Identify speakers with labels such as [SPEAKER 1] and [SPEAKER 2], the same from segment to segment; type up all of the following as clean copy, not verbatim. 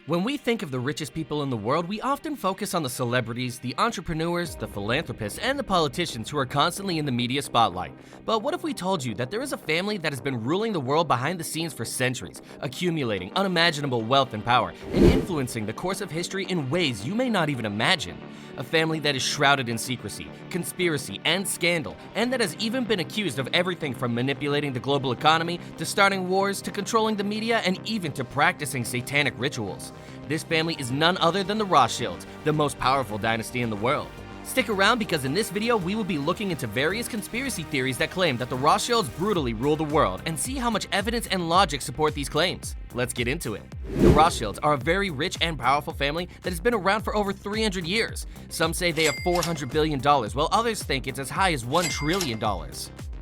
[SPEAKER 1] When we think of the richest people in the world, we often focus on the celebrities, the entrepreneurs, the philanthropists, and the politicians who are constantly in the media spotlight. But what if we told you that there is a family that has been ruling the world behind the scenes for centuries, accumulating unimaginable wealth and power, and influencing the course of history in ways you may not even imagine? A family that is shrouded in secrecy, conspiracy, and scandal, and that has even been accused of everything from manipulating the global economy, to starting wars, to controlling the media, and even to practicing satanic rituals. This family is none other than the Rothschilds, the most powerful dynasty in the world. Stick around because in this video we will be looking into various conspiracy theories that claim that the Rothschilds brutally rule the world and see how much evidence and logic support these claims. Let's get into it. The Rothschilds are a very rich and powerful family that has been around for over 300 years. Some say they have $400 billion, while others think it's as high as $1 trillion.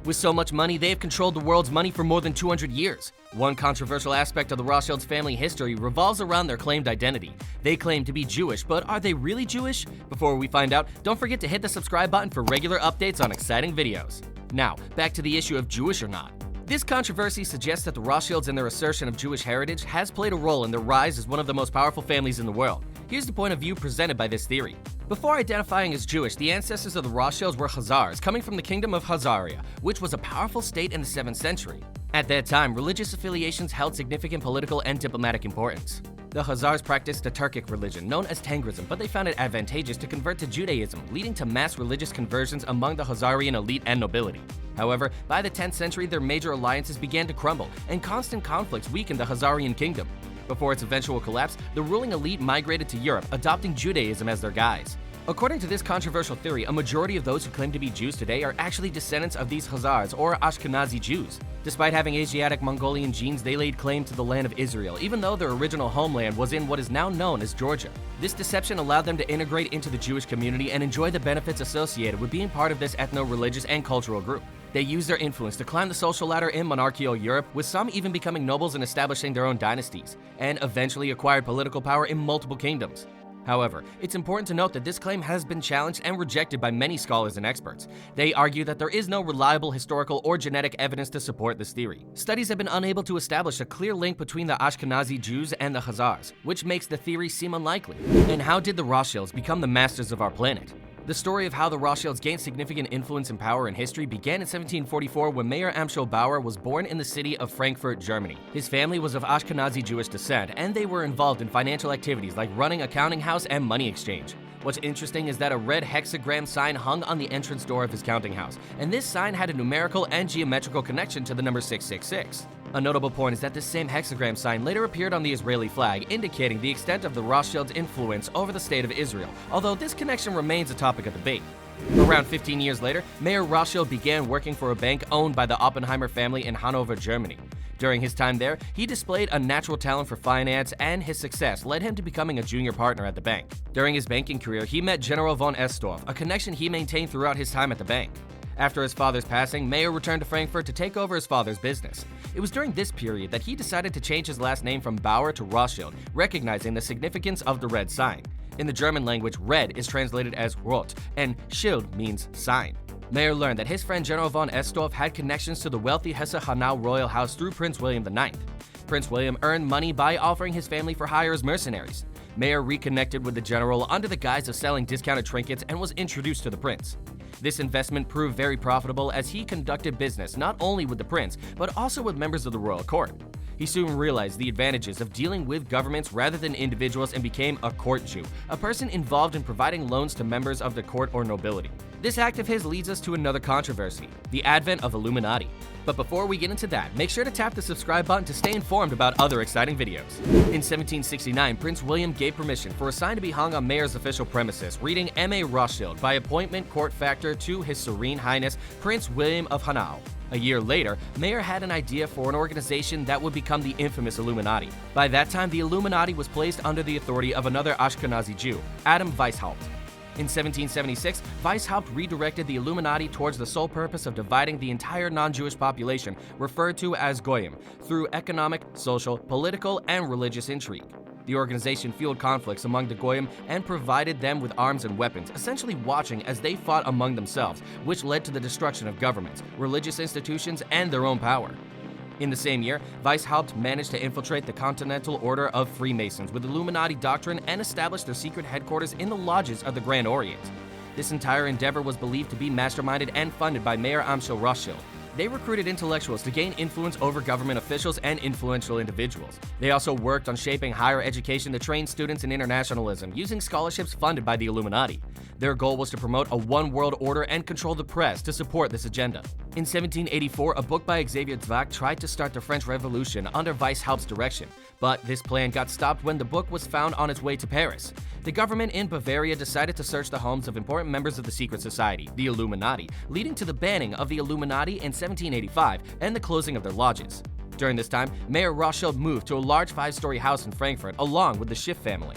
[SPEAKER 1] With so much money, they have controlled the world's money for more than 200 years. One controversial aspect of the Rothschilds family history revolves around their claimed identity. They claim to be Jewish, but are they really Jewish? Before we find out, don't forget to hit the subscribe button for regular updates on exciting videos. Now, back to the issue of Jewish or not. This controversy suggests that the Rothschilds and their assertion of Jewish heritage has played a role in their rise as one of the most powerful families in the world. Here's the point of view presented by this theory. Before identifying as Jewish, the ancestors of the Rothschilds were Khazars, coming from the kingdom of Khazaria, which was a powerful state in the 7th century. At that time, religious affiliations held significant political and diplomatic importance. The Khazars practiced a Turkic religion known as Tengrism, but they found it advantageous to convert to Judaism, leading to mass religious conversions among the Khazarian elite and nobility. However, by the 10th century, their major alliances began to crumble, and constant conflicts weakened the Khazarian kingdom. Before its eventual collapse, the ruling elite migrated to Europe, adopting Judaism as their guise. According to this controversial theory, a majority of those who claim to be Jews today are actually descendants of these Khazars or Ashkenazi Jews. Despite having Asiatic Mongolian genes, they laid claim to the land of Israel, even though their original homeland was in what is now known as Georgia. This deception allowed them to integrate into the Jewish community and enjoy the benefits associated with being part of this ethno-religious and cultural group. They used their influence to climb the social ladder in monarchical Europe, with some even becoming nobles and establishing their own dynasties, and eventually acquired political power in multiple kingdoms. However, it's important to note that this claim has been challenged and rejected by many scholars and experts. They argue that there is no reliable historical or genetic evidence to support this theory. Studies have been unable to establish a clear link between the Ashkenazi Jews and the Khazars, which makes the theory seem unlikely. And how did the Rothschilds become the masters of our planet? The story of how the Rothschilds gained significant influence and power in history began in 1744 when Mayer Amschel Bauer was born in the city of Frankfurt, Germany. His family was of Ashkenazi Jewish descent, and they were involved in financial activities like running a counting house and money exchange. What's interesting is that a red hexagram sign hung on the entrance door of his counting house, and this sign had a numerical and geometrical connection to the number 666. A notable point is that this same hexagram sign later appeared on the Israeli flag, indicating the extent of the Rothschilds' influence over the state of Israel, although this connection remains a topic of debate. Around 15 years later, Mayer Rothschild began working for a bank owned by the Oppenheimer family in Hanover, Germany. During his time there, he displayed a natural talent for finance, and his success led him to becoming a junior partner at the bank. During his banking career, he met General von Estorff, a connection he maintained throughout his time at the bank. After his father's passing, Mayer returned to Frankfurt to take over his father's business. It was during this period that he decided to change his last name from Bauer to Rothschild, recognizing the significance of the red sign. In the German language, red is translated as Rot, and Schild means sign. Mayer learned that his friend General von Estorff had connections to the wealthy Hesse-Hanau royal house through Prince William IX. Prince William earned money by offering his family for hire as mercenaries. Mayer reconnected with the general under the guise of selling discounted trinkets and was introduced to the prince. This investment proved very profitable as he conducted business not only with the prince, but also with members of the royal court. He soon realized the advantages of dealing with governments rather than individuals and became a court Jew, a person involved in providing loans to members of the court or nobility. This act of his leads us to another controversy, the advent of Illuminati. But before we get into that, make sure to tap the subscribe button to stay informed about other exciting videos. In 1769, Prince William gave permission for a sign to be hung on Mayer's official premises, reading M.A. Rothschild, by appointment court factor to His Serene Highness Prince William of Hanau. A year later, Mayer had an idea for an organization that would become the infamous Illuminati. By that time, the Illuminati was placed under the authority of another Ashkenazi Jew, Adam Weishaupt. In 1776, Weishaupt redirected the Illuminati towards the sole purpose of dividing the entire non-Jewish population, referred to as Goyim, through economic, social, political, and religious intrigue. The organization fueled conflicts among the Goyim and provided them with arms and weapons, essentially watching as they fought among themselves, which led to the destruction of governments, religious institutions, and their own power. In the same year, Weishaupt managed to infiltrate the Continental Order of Freemasons with Illuminati doctrine and establish their secret headquarters in the lodges of the Grand Orient. This entire endeavor was believed to be masterminded and funded by Mayer Amschel Rothschild. They recruited intellectuals to gain influence over government officials and influential individuals. They also worked on shaping higher education to train students in internationalism, using scholarships funded by the Illuminati. Their goal was to promote a one-world order and control the press to support this agenda. In 1784, a book by Xavier Zwack tried to start the French Revolution under Weishaupt's direction, but this plan got stopped when the book was found on its way to Paris. The government in Bavaria decided to search the homes of important members of the secret society, the Illuminati, leading to the banning of the Illuminati in 1785 and the closing of their lodges. During this time, Mayer Rothschild moved to a large 5-story house in Frankfurt along with the Schiff family.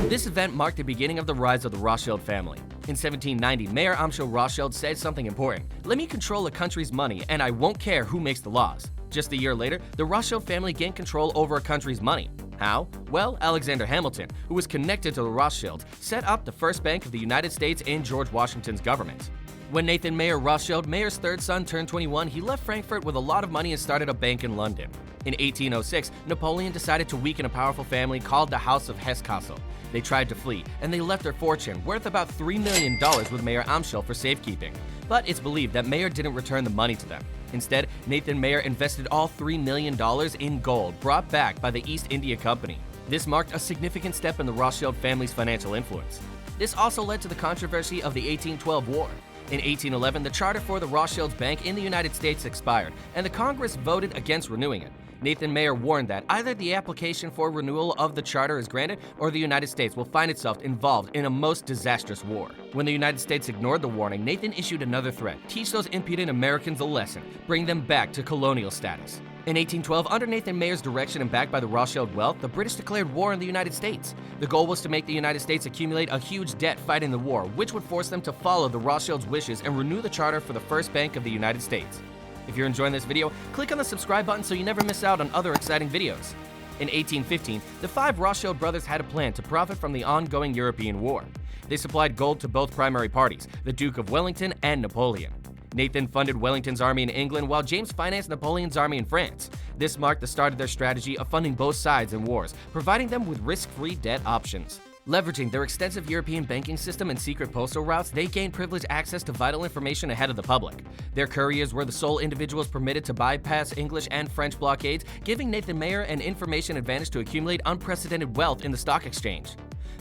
[SPEAKER 1] This event marked the beginning of the rise of the Rothschild family. In 1790, Mayer Amschel Rothschild said something important: "Let me control a country's money and I won't care who makes the laws." Just a year later, the Rothschild family gained control over a country's money. How? Well, Alexander Hamilton, who was connected to the Rothschilds, set up the first bank of the United States in George Washington's government. When Nathan Mayer Rothschild, Mayer's third son, turned 21, he left Frankfurt with a lot of money and started a bank in London. In 1806, Napoleon decided to weaken a powerful family called the House of Hesse-Kassel. They tried to flee, and they left their fortune, worth about $3 million, with Mayer Amschel for safekeeping. But it's believed that Mayer didn't return the money to them. Instead, Nathan Mayer invested all $3 million in gold brought back by the East India Company. This marked a significant step in the Rothschild family's financial influence. This also led to the controversy of the 1812 War. In 1811, the charter for the Rothschilds Bank in the United States expired, and the Congress voted against renewing it. Nathan Mayer warned that either the application for renewal of the charter is granted or the United States will find itself involved in a most disastrous war. When the United States ignored the warning, Nathan issued another threat: teach those impudent Americans a lesson, bring them back to colonial status. In 1812, under Nathan Mayer's direction and backed by the Rothschild wealth, the British declared war on the United States. The goal was to make the United States accumulate a huge debt fighting the war, which would force them to follow the Rothschilds' wishes and renew the charter for the first bank of the United States. If you're enjoying this video, click on the subscribe button so you never miss out on other exciting videos. In 1815, the 5 Rothschild brothers had a plan to profit from the ongoing European war. They supplied gold to both primary parties, the Duke of Wellington and Napoleon. Nathan funded Wellington's army in England while James financed Napoleon's army in France. This marked the start of their strategy of funding both sides in wars, providing them with risk-free debt options. Leveraging their extensive European banking system and secret postal routes, they gained privileged access to vital information ahead of the public. Their couriers were the sole individuals permitted to bypass English and French blockades, giving Nathan Mayer an information advantage to accumulate unprecedented wealth in the stock exchange.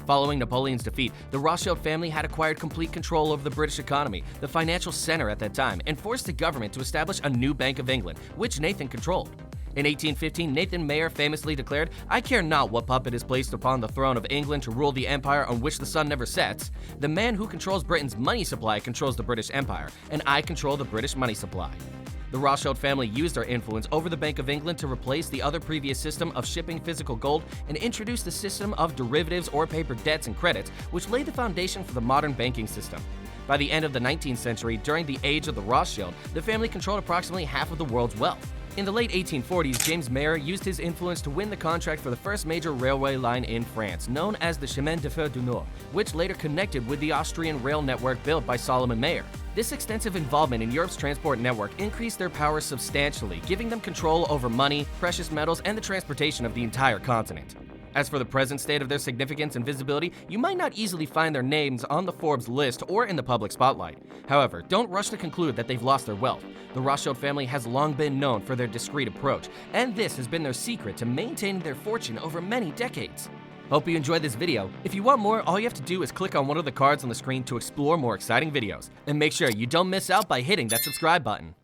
[SPEAKER 1] Following Napoleon's defeat, the Rothschild family had acquired complete control over the British economy, the financial center at that time, and forced the government to establish a new Bank of England, which Nathan controlled. In 1815, Nathan Mayer famously declared, "I care not what puppet is placed upon the throne of England to rule the empire on which the sun never sets. The man who controls Britain's money supply controls the British Empire, and I control the British money supply." The Rothschild family used their influence over the Bank of England to replace the other previous system of shipping physical gold and introduce the system of derivatives or paper debts and credits, which laid the foundation for the modern banking system. By the end of the 19th century, during the age of the Rothschild, the family controlled approximately half of the world's wealth. In the late 1840s, James Mayer used his influence to win the contract for the first major railway line in France, known as the Chemin de Fer du Nord, which later connected with the Austrian rail network built by Solomon Mayer. This extensive involvement in Europe's transport network increased their power substantially, giving them control over money, precious metals, and the transportation of the entire continent. As for the present state of their significance and visibility, you might not easily find their names on the Forbes list or in the public spotlight. However, don't rush to conclude that they've lost their wealth. The Rothschild family has long been known for their discreet approach, and this has been their secret to maintaining their fortune over many decades. Hope you enjoyed this video. If you want more, all you have to do is click on one of the cards on the screen to explore more exciting videos. And make sure you don't miss out by hitting that subscribe button.